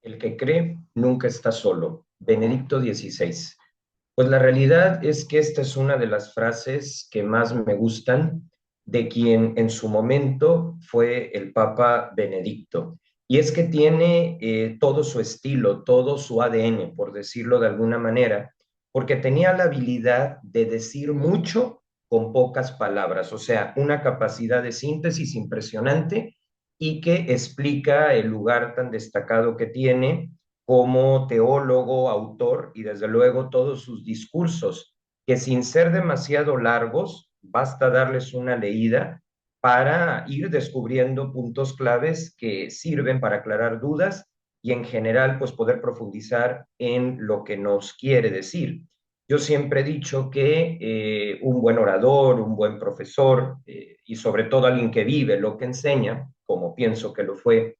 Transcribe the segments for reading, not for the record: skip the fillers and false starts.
El que cree nunca está solo. Benedicto XVI. Pues la realidad es que esta es una de las frases que más me gustan de quien en su momento fue el Papa Benedicto. Y es que tiene todo su estilo, todo su ADN, por decirlo de alguna manera, porque tenía la habilidad de decir mucho con pocas palabras, o sea, una capacidad de síntesis impresionante y que explica el lugar tan destacado que tiene como teólogo, autor y desde luego todos sus discursos, que sin ser demasiado largos, basta darles una leída para ir descubriendo puntos claves que sirven para aclarar dudas y en general pues poder profundizar en lo que nos quiere decir. Yo siempre he dicho que un buen orador, un buen profesor y sobre todo alguien que vive lo que enseña, como pienso que lo fue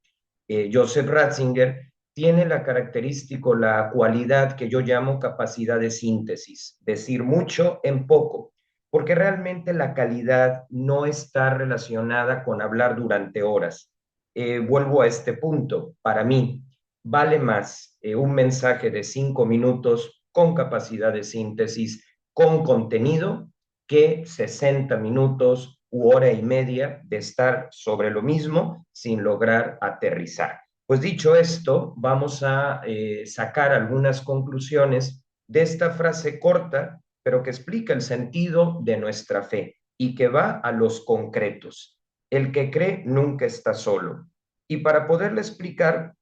Joseph Ratzinger, tiene la característica, la cualidad que yo llamo capacidad de síntesis, decir mucho en poco, porque realmente la calidad no está relacionada con hablar durante horas. Vuelvo a este punto, para mí vale más un mensaje de 5 minutos con capacidad de síntesis, con contenido, que 60 minutos u hora y media de estar sobre lo mismo sin lograr aterrizar. Pues dicho esto, vamos a sacar algunas conclusiones de esta frase corta, pero que explica el sentido de nuestra fe y que va a los concretos. El que cree nunca está solo. Y para poderle explicar,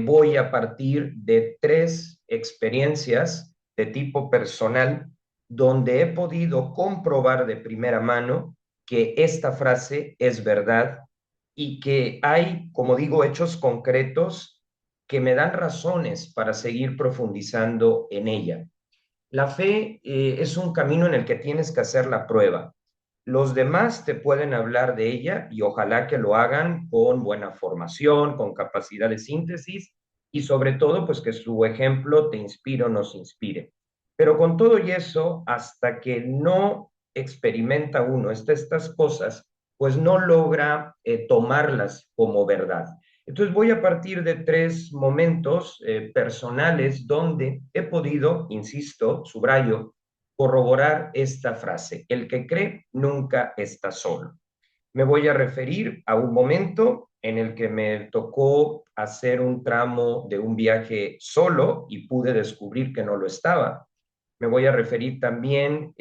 voy a partir de tres experiencias de tipo personal donde he podido comprobar de primera mano que esta frase es verdad y que hay, como digo, hechos concretos que me dan razones para seguir profundizando en ella. La fe es un camino en el que tienes que hacer la prueba. Los demás te pueden hablar de ella y ojalá que lo hagan con buena formación, con capacidad de síntesis y sobre todo, pues que su ejemplo te inspire o nos inspire. Pero con todo y eso, hasta que no experimenta uno estas cosas, pues no logra tomarlas como verdad. Entonces voy a partir de tres momentos personales donde he podido, insisto, subrayo, corroborar esta frase: el que cree nunca está solo. Me voy a referir a un momento en el que me tocó hacer un tramo de un viaje solo y pude descubrir que no lo estaba. Me voy a referir también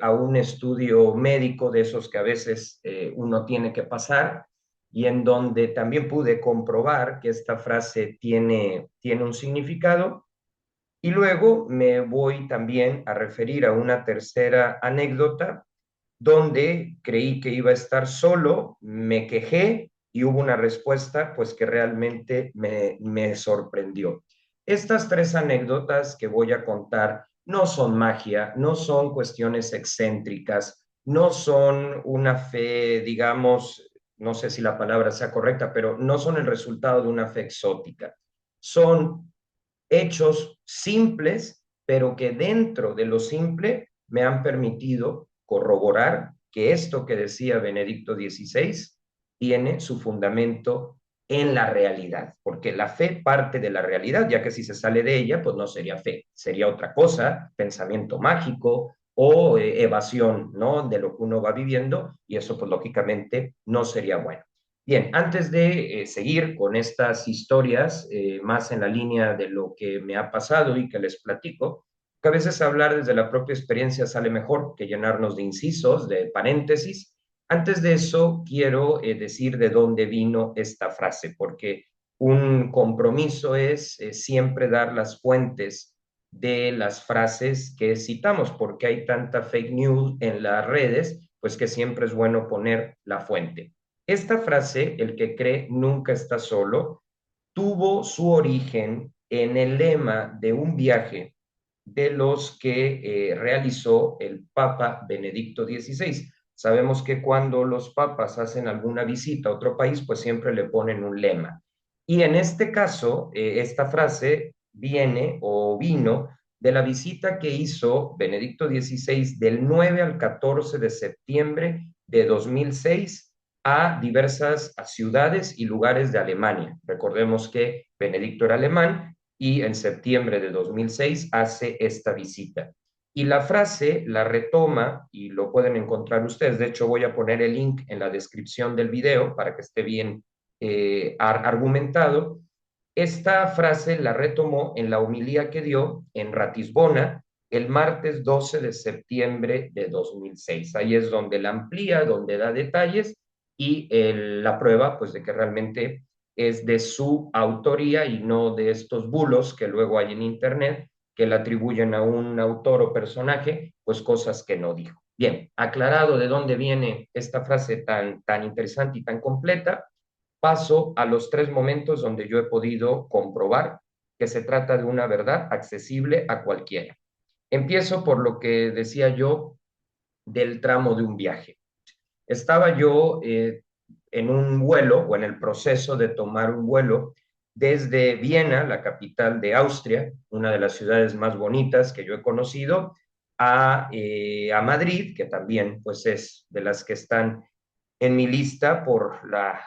a un estudio médico de esos que a veces uno tiene que pasar y en donde también pude comprobar que esta frase tiene un significado. Y luego me voy también a referir a una tercera anécdota donde creí que iba a estar solo, me quejé y hubo una respuesta pues que realmente me sorprendió. Estas tres anécdotas que voy a contar no son magia, no son cuestiones excéntricas, no son una fe, digamos, no sé si la palabra sea correcta, pero no son el resultado de una fe exótica. Son hechos simples, pero que dentro de lo simple me han permitido corroborar que esto que decía Benedicto XVI tiene su fundamento en la realidad, porque la fe parte de la realidad, ya que si se sale de ella, pues no sería fe, sería otra cosa, pensamiento mágico o evasión, ¿no? De lo que uno va viviendo, y eso pues lógicamente no sería bueno. Bien, antes de seguir con estas historias, más en la línea de lo que me ha pasado y que les platico, que a veces hablar desde la propia experiencia sale mejor que llenarnos de incisos, de paréntesis. Antes de eso, quiero decir de dónde vino esta frase, porque un compromiso es siempre dar las fuentes de las frases que citamos, porque hay tanta fake news en las redes, pues que siempre es bueno poner la fuente. Esta frase, el que cree nunca está solo, tuvo su origen en el lema de un viaje de los que realizó el Papa Benedicto XVI. Sabemos que cuando los papas hacen alguna visita a otro país, pues siempre le ponen un lema. Y en este caso, esta frase viene o vino de la visita que hizo Benedicto XVI del 9 al 14 de septiembre de 2006 a diversas ciudades y lugares de Alemania. Recordemos que Benedicto era alemán y en septiembre de 2006 hace esta visita. Y la frase la retoma y lo pueden encontrar ustedes. De hecho, voy a poner el link en la descripción del video para que esté bien argumentado. Esta frase la retomó en la homilía que dio en Ratisbona el martes 12 de septiembre de 2006. Ahí es donde la amplía, donde da detalles y la prueba pues de que realmente es de su autoría y no de estos bulos que luego hay en internet que le atribuyen a un autor o personaje pues cosas que no dijo. Bien, aclarado de dónde viene esta frase tan interesante y tan completa, paso a los tres momentos donde yo he podido comprobar que se trata de una verdad accesible a cualquiera. Empiezo por lo que decía yo del tramo de un viaje. Estaba yo en un vuelo o en el proceso de tomar un vuelo desde Viena, la capital de Austria, una de las ciudades más bonitas que yo he conocido, a Madrid, que también pues es de las que están en mi lista por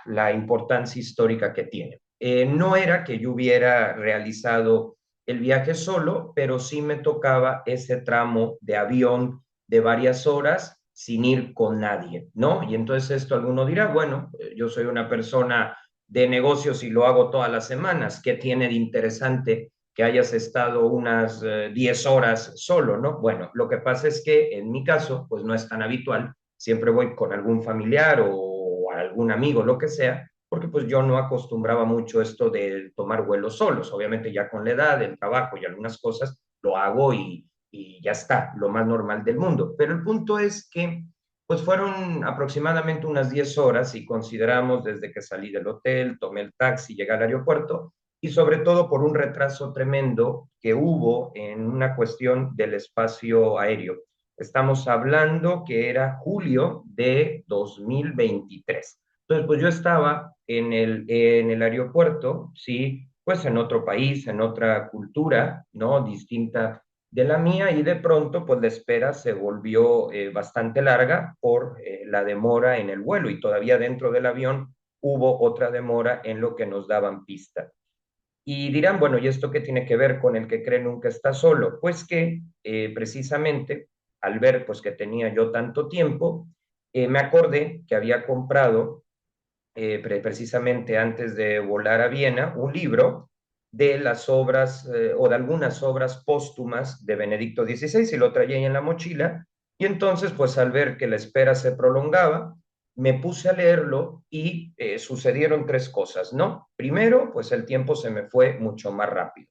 la importancia histórica que tiene. No era que yo hubiera realizado el viaje solo, pero sí me tocaba ese tramo de avión de varias horas sin ir con nadie, ¿no? Y entonces esto alguno dirá, bueno, yo soy una persona de negocios y lo hago todas las semanas, ¿qué tiene de interesante que hayas estado unas 10 horas solo, ¿no? Bueno, lo que pasa es que en mi caso, pues no es tan habitual, siempre voy con algún familiar o algún amigo, lo que sea, porque pues yo no acostumbraba mucho esto de tomar vuelos solos. Obviamente ya con la edad, el trabajo y algunas cosas lo hago y ya está, lo más normal del mundo. Pero el punto es que pues fueron aproximadamente unas 10 horas y consideramos desde que salí del hotel, tomé el taxi, llegué al aeropuerto y sobre todo por un retraso tremendo que hubo en una cuestión del espacio aéreo. Estamos hablando que era julio de 2023. Entonces, pues yo estaba en el aeropuerto, sí, pues en otro país, en otra cultura, ¿no? Distinta de la mía y de pronto, pues la espera se volvió bastante larga por la demora en el vuelo y todavía dentro del avión hubo otra demora en lo que nos daban pista. Y dirán, bueno, ¿y esto qué tiene que ver con el que cree nunca está solo? Pues que precisamente al ver pues que tenía yo tanto tiempo, me acordé que había comprado precisamente antes de volar a Viena un libro de las obras o de algunas obras póstumas de Benedicto XVI y lo traía ahí en la mochila. Y entonces, pues al ver que la espera se prolongaba, me puse a leerlo y sucedieron tres cosas, ¿no? Primero, pues el tiempo se me fue mucho más rápido.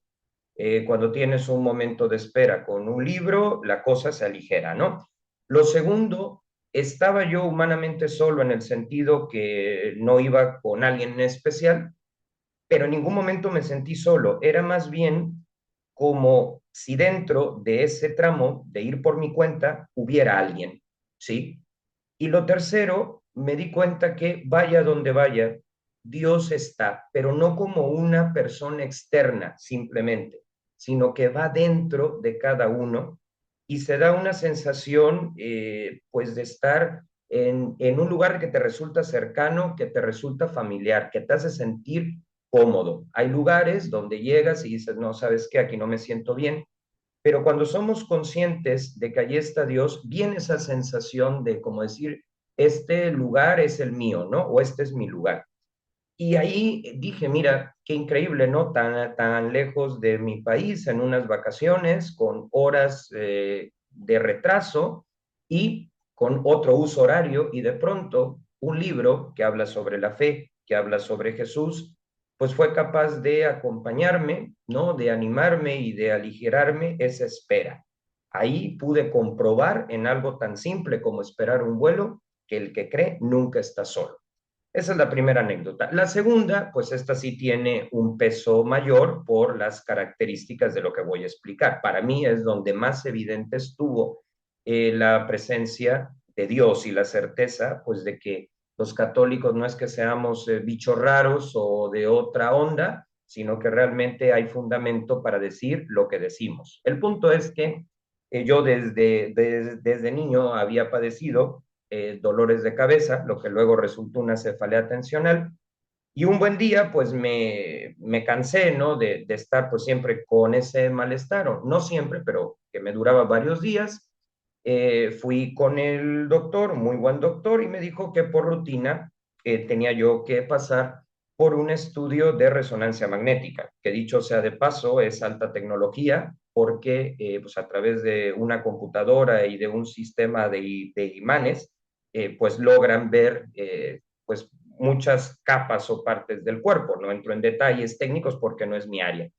Cuando tienes un momento de espera con un libro, la cosa se aligera, ¿no? Lo segundo, estaba yo humanamente solo en el sentido que no iba con alguien en especial, pero en ningún momento me sentí solo. Era más bien como si dentro de ese tramo de ir por mi cuenta hubiera alguien, ¿sí? Y lo tercero, me di cuenta que vaya donde vaya, Dios está, pero no como una persona externa simplemente, sino que va dentro de cada uno y se da una sensación pues de estar en un lugar que te resulta cercano, que te resulta familiar, que te hace sentir cómodo. Hay lugares donde llegas y dices, no, ¿sabes qué? Aquí no me siento bien, pero cuando somos conscientes de que allí está Dios, viene esa sensación de como decir, este lugar es el mío, ¿no? O este es mi lugar. Y ahí dije, mira, qué increíble, ¿no? Tan lejos de mi país, en unas vacaciones, con horas de retraso y con otro uso horario, y de pronto un libro que habla sobre la fe, que habla sobre Jesús, pues fue capaz de acompañarme, ¿no? De animarme y de aligerarme esa espera. Ahí pude comprobar en algo tan simple como esperar un vuelo que el que cree nunca está solo. Esa es la primera anécdota. La segunda, pues esta sí tiene un peso mayor por las características de lo que voy a explicar. Para mí es donde más evidente estuvo la presencia de Dios y la certeza, pues de que los católicos no es que seamos bichos raros o de otra onda, sino que realmente hay fundamento para decir lo que decimos. El punto es que yo desde niño había padecido dolores de cabeza, lo que luego resultó una cefalea tensional. Y un buen día, pues me cansé, ¿no? De estar pues siempre con ese malestar, o no siempre, pero que me duraba varios días. Fui con el doctor, muy buen doctor, y me dijo que por rutina tenía yo que pasar por un estudio de resonancia magnética, que dicho sea de paso, es alta tecnología, porque pues a través de una computadora y de un sistema de imanes, pues logran ver pues muchas capas o partes del cuerpo. No entro en detalles técnicos porque no es mi área.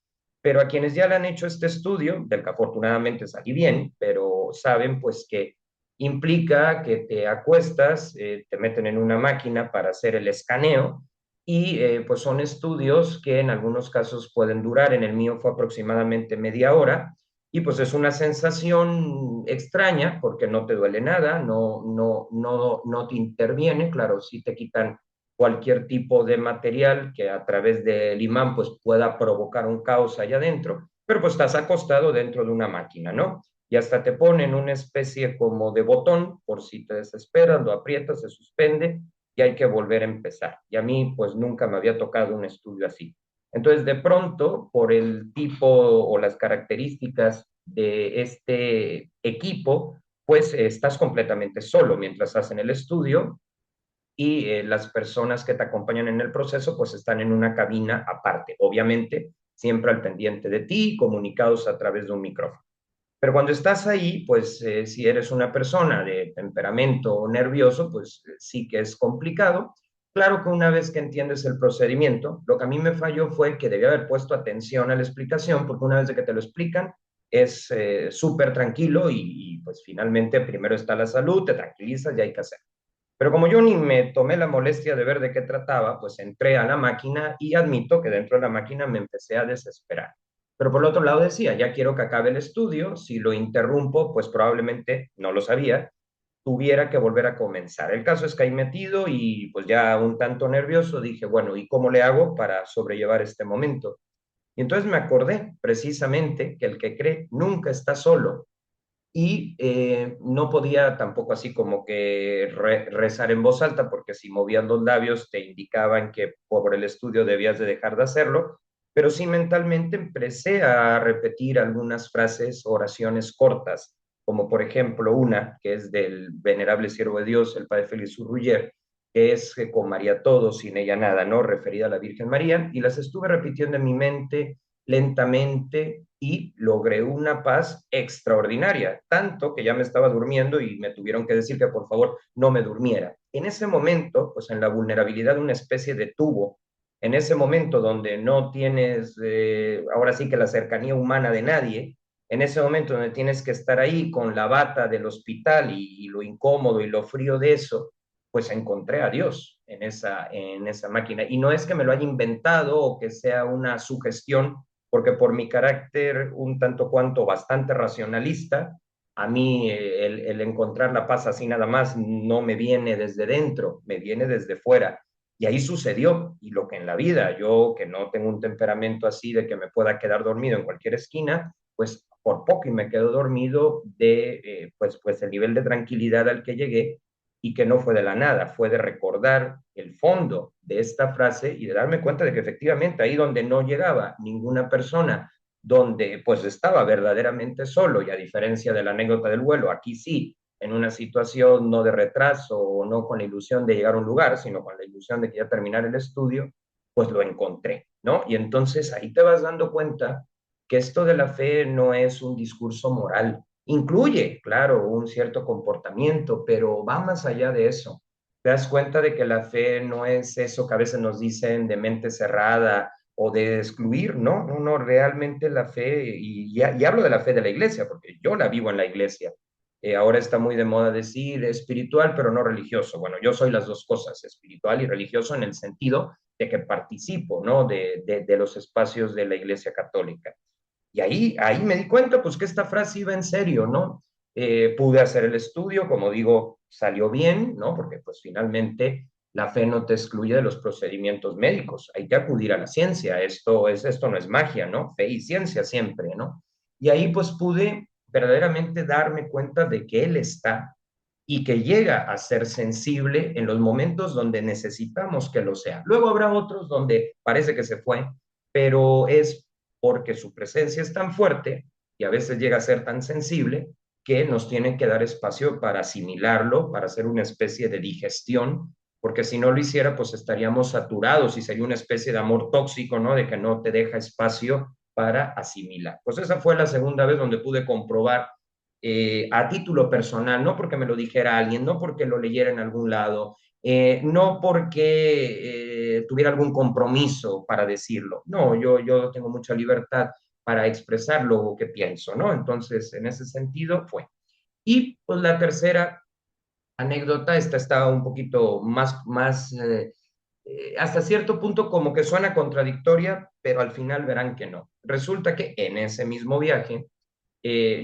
Pero a quienes ya le han hecho este estudio, del que afortunadamente salí bien, pero saben pues que implica que te acuestas, te meten en una máquina para hacer el escaneo y pues son estudios que en algunos casos pueden durar, en el mío fue aproximadamente media hora y pues es una sensación extraña porque no te duele nada, no te interviene, claro, sí te quitan cualquier tipo de material que a través del imán pues pueda provocar un caos allá adentro, pero pues estás acostado dentro de una máquina, ¿no? Y hasta te ponen una especie como de botón por si te desesperas, lo aprietas, se suspende y hay que volver a empezar. Y a mí pues nunca me había tocado un estudio así. Entonces de pronto, por el tipo o las características de este equipo, pues estás completamente solo mientras hacen el estudio y las personas que te acompañan en el proceso pues están en una cabina aparte, obviamente siempre al pendiente de ti, comunicados a través de un micrófono. Pero cuando estás ahí, pues si eres una persona de temperamento nervioso, pues sí que es complicado. Claro que una vez que entiendes el procedimiento, lo que a mí me falló fue que debía haber puesto atención a la explicación, porque una vez de que te lo explican, es súper tranquilo y pues finalmente primero está la salud, te tranquilizas y hay que hacer. Pero como yo ni me tomé la molestia de ver de qué trataba, pues entré a la máquina y admito que dentro de la máquina me empecé a desesperar. Pero por el otro lado decía, ya quiero que acabe el estudio, si lo interrumpo, pues probablemente, no lo sabía, tuviera que volver a comenzar. El caso es que ahí metido y pues ya un tanto nervioso dije, bueno, ¿y cómo le hago para sobrellevar este momento? Y entonces me acordé precisamente que el que cree nunca está solo y no podía tampoco así como que rezar en voz alta, porque si movías los labios te indicaban que por el estudio debías de dejar de hacerlo, pero sí mentalmente empecé a repetir algunas frases, oraciones cortas, como por ejemplo una que es del venerable siervo de Dios, el padre Félix Urruyer, que es que con María todo, sin ella nada, ¿no? Referida a la Virgen María, y las estuve repitiendo en mi mente lentamente y logré una paz extraordinaria, tanto que ya me estaba durmiendo y me tuvieron que decir que por favor no me durmiera. En ese momento, pues en la vulnerabilidad de una especie de tubo, en ese momento donde no tienes, ahora sí que la cercanía humana de nadie, en ese momento donde tienes que estar ahí con la bata del hospital y lo incómodo y lo frío de eso, pues encontré a Dios en esa máquina. Y no es que me lo haya inventado o que sea una sugestión, porque por mi carácter un tanto cuanto bastante racionalista, a mí el encontrar la paz así nada más no me viene desde dentro, me viene desde fuera. Y ahí sucedió, y lo que en la vida, yo que no tengo un temperamento así de que me pueda quedar dormido en cualquier esquina, pues por poco y me quedo dormido de pues el nivel de tranquilidad al que llegué y que no fue de la nada, fue de recordar el fondo de esta frase y de darme cuenta de que efectivamente ahí donde no llegaba ninguna persona, donde pues estaba verdaderamente solo y a diferencia de la anécdota del vuelo, aquí sí, en una situación no de retraso o no con la ilusión de llegar a un lugar, sino con la ilusión de que ya terminar el estudio, pues lo encontré, ¿no? Y entonces ahí te vas dando cuenta que esto de la fe no es un discurso moral, incluye, claro, un cierto comportamiento, pero va más allá de eso. Te das cuenta de que la fe no es eso que a veces nos dicen de mente cerrada o de excluir, ¿no? No, no, realmente la fe, y hablo de la fe de la iglesia, porque yo la vivo en la iglesia. Ahora está muy de moda decir espiritual, pero no religioso. Bueno, yo soy las dos cosas, espiritual y religioso en el sentido de que participo, ¿no? De los espacios de la iglesia católica. Y ahí me di cuenta, pues, que esta frase iba en serio, ¿no? Pude hacer el estudio, como digo, salió bien, ¿no? Porque, pues, finalmente la fe no te excluye de los procedimientos médicos. Hay que acudir a la ciencia. Esto no es magia, ¿no? Fe y ciencia siempre, ¿no? Y ahí, pues, pude verdaderamente darme cuenta de que Él está, y que llega a ser sensible en los momentos donde necesitamos que lo sea. Luego habrá otros donde parece que se fue, pero es porque su presencia es tan fuerte y a veces llega a ser tan sensible que nos tiene que dar espacio para asimilarlo, para hacer una especie de digestión, porque si no lo hiciera, pues estaríamos saturados y sería una especie de amor tóxico, ¿no? De que no te deja espacio para asimilar. Pues esa fue la segunda vez donde pude comprobar a título personal, no porque me lo dijera alguien, no porque lo leyera en algún lado, no porque tuviera algún compromiso para decirlo. No, yo tengo mucha libertad para expresar lo que pienso, ¿no? Entonces, en ese sentido fue. Y pues la tercera anécdota, esta estaba un poquito hasta cierto punto como que suena contradictoria, pero al final verán que no. Resulta que en ese mismo viaje,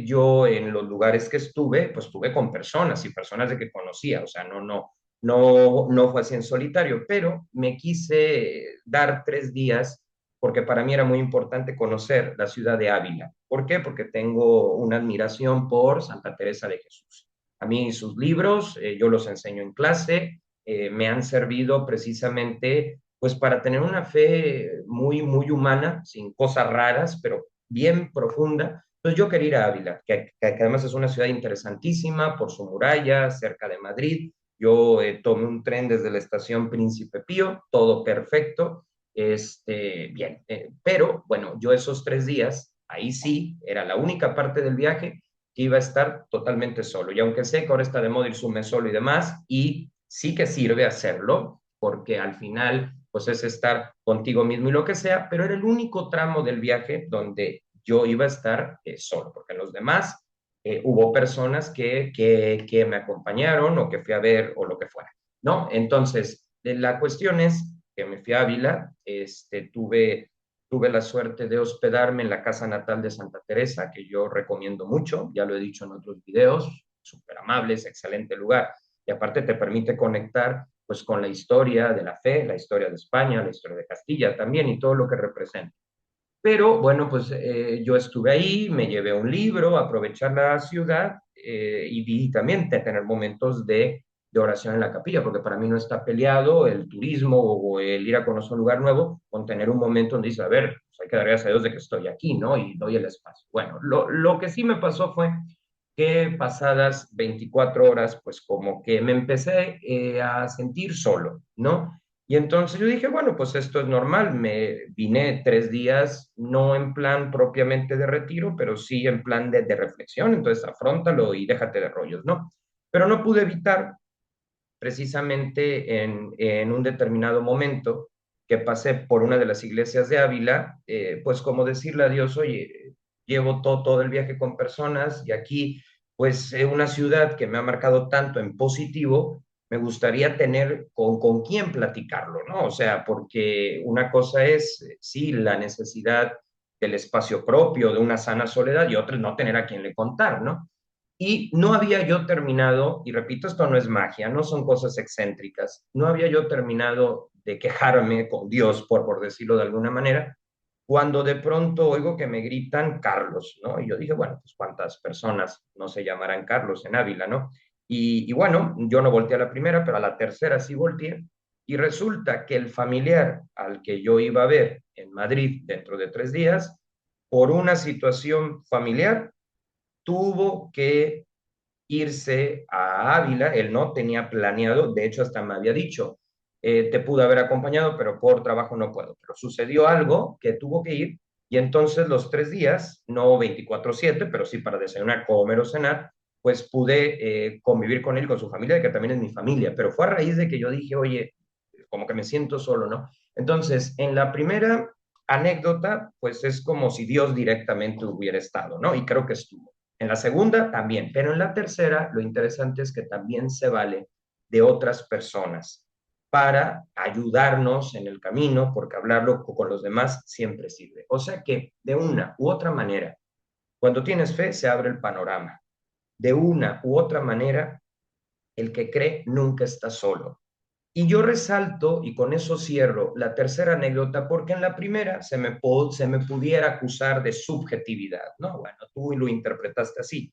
yo en los lugares que estuve, pues estuve con personas y personas de que conocía, o sea, no fue así en solitario, pero me quise dar 3 días porque para mí era muy importante conocer la ciudad de Ávila. ¿Por qué? Porque tengo una admiración por Santa Teresa de Jesús. A mí sus libros, yo los enseño en clase, me han servido precisamente pues para tener una fe muy, muy humana, sin cosas raras, pero bien profunda. Entonces yo quería ir a Ávila, que además es una ciudad interesantísima por su muralla, cerca de Madrid. Yo tomé un tren desde la estación Príncipe Pío, todo perfecto. Bien, pero bueno, yo esos 3 días, ahí sí, era la única parte del viaje que iba a estar totalmente solo. Y aunque sé que ahora está de moda irse solo y demás, y sí que sirve hacerlo, porque al final, pues es estar contigo mismo y lo que sea, pero era el único tramo del viaje donde yo iba a estar solo, porque los demás hubo personas que me acompañaron o que fui a ver o lo que fuera, ¿no? Entonces, la cuestión es que me fui a Ávila, tuve la suerte de hospedarme en la casa natal de Santa Teresa, que yo recomiendo mucho, ya lo he dicho en otros videos, súper amables, excelente lugar, y aparte te permite conectar pues con la historia de la fe, la historia de España, la historia de Castilla también y todo lo que representa. Pero bueno, pues yo estuve ahí, me llevé un libro, aprovechar la ciudad y vi también tener momentos de oración en la capilla, porque para mí no está peleado el turismo o el ir a conocer un lugar nuevo con tener un momento donde dice, a ver, pues hay que dar gracias a Dios de que estoy aquí, ¿no? Y doy el espacio. Bueno, lo que sí me pasó fue que pasadas 24 horas, pues como que me empecé a sentir solo, ¿no? Y entonces yo dije, bueno, pues esto es normal, me vine 3 días, no en plan propiamente de retiro, pero sí en plan de reflexión, entonces afróntalo y déjate de rollos, ¿no? Pero no pude evitar precisamente en un determinado momento que pasé por una de las iglesias de Ávila, pues como decirle a Dios, oye, llevo todo el viaje con personas y aquí, pues una ciudad que me ha marcado tanto en positivo, me gustaría tener con quién platicarlo, ¿no? O sea, porque una cosa es, sí, la necesidad del espacio propio, de una sana soledad, y otra es no tener a quien le contar, ¿no? Y no había yo terminado, y repito, esto no es magia, no son cosas excéntricas, no había yo terminado de quejarme con Dios, por decirlo de alguna manera, cuando de pronto oigo que me gritan Carlos, ¿no? Y yo dije, bueno, pues cuántas personas no se llamarán Carlos en Ávila, ¿no? Y bueno, yo no volteé a la primera, pero a la tercera sí volteé. Y resulta que el familiar al que yo iba a ver en Madrid dentro de 3 días, por una situación familiar, tuvo que irse a Ávila, él no tenía planeado, de hecho hasta me había dicho, te pude haber acompañado, pero por trabajo no puedo. Pero sucedió algo que tuvo que ir y entonces los 3 días, no 24/7, pero sí para desayunar, comer o cenar, pues pude convivir con él, con su familia, que también es mi familia, pero fue a raíz de que yo dije, oye, como que me siento solo, ¿no? Entonces, en la primera anécdota, pues es como si Dios directamente hubiera estado, ¿no? Y creo que estuvo. En la segunda también, pero en la tercera lo interesante es que también se vale de otras personas para ayudarnos en el camino, porque hablarlo con los demás siempre sirve. O sea que de una u otra manera, cuando tienes fe se abre el panorama. De una u otra manera, el que cree nunca está solo. Y yo resalto, y con eso cierro, la tercera anécdota, porque en la primera se me pudiera acusar de subjetividad, ¿no? Bueno, tú lo interpretaste así.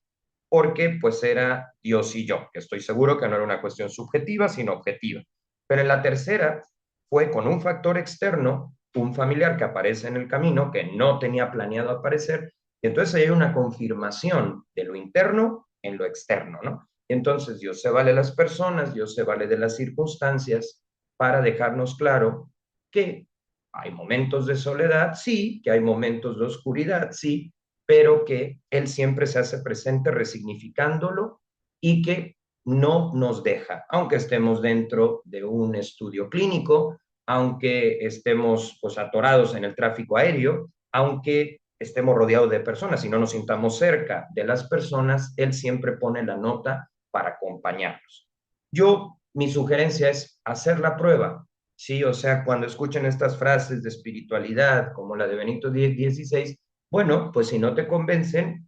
porque pues era Dios y yo, que estoy seguro que no era una cuestión subjetiva, sino objetiva. Pero en la tercera fue con un factor externo, un familiar que aparece en el camino, que no tenía planeado aparecer, y entonces hay una confirmación de lo interno en lo externo, ¿no? Entonces Dios se vale de las personas, Dios se vale de las circunstancias para dejarnos claro que hay momentos de soledad, sí, que hay momentos de oscuridad, sí, pero que Él siempre se hace presente resignificándolo y que no nos deja, aunque estemos dentro de un estudio clínico, aunque estemos pues atorados en el tráfico aéreo, aunque estemos rodeados de personas y no nos sintamos cerca de las personas, Él siempre pone la nota para acompañarnos. Mi sugerencia es hacer la prueba, ¿sí? O sea, cuando escuchen estas frases de espiritualidad, como la de Benito XVI, bueno, pues si no te convencen,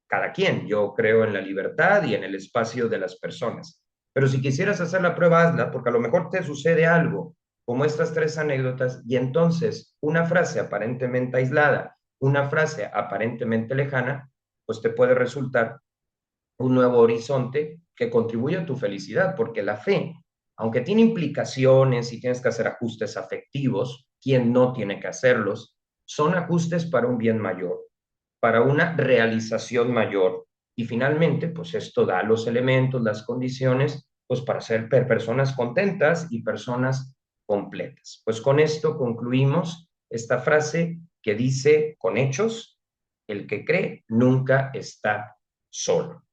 cada quien. Yo creo en la libertad y en el espacio de las personas. Pero si quisieras hacer la prueba, hazla, porque a lo mejor te sucede algo, como estas tres anécdotas, y entonces una frase aparentemente aislada, una frase aparentemente lejana, pues te puede resultar un nuevo horizonte que contribuye a tu felicidad, porque la fe, aunque tiene implicaciones y tienes que hacer ajustes afectivos, quien no tiene que hacerlos, son ajustes para un bien mayor, para una realización mayor. Y finalmente, pues esto da los elementos, las condiciones, pues para ser personas contentas y personas completas. Pues con esto concluimos esta frase que dice con hechos, el que cree nunca está solo.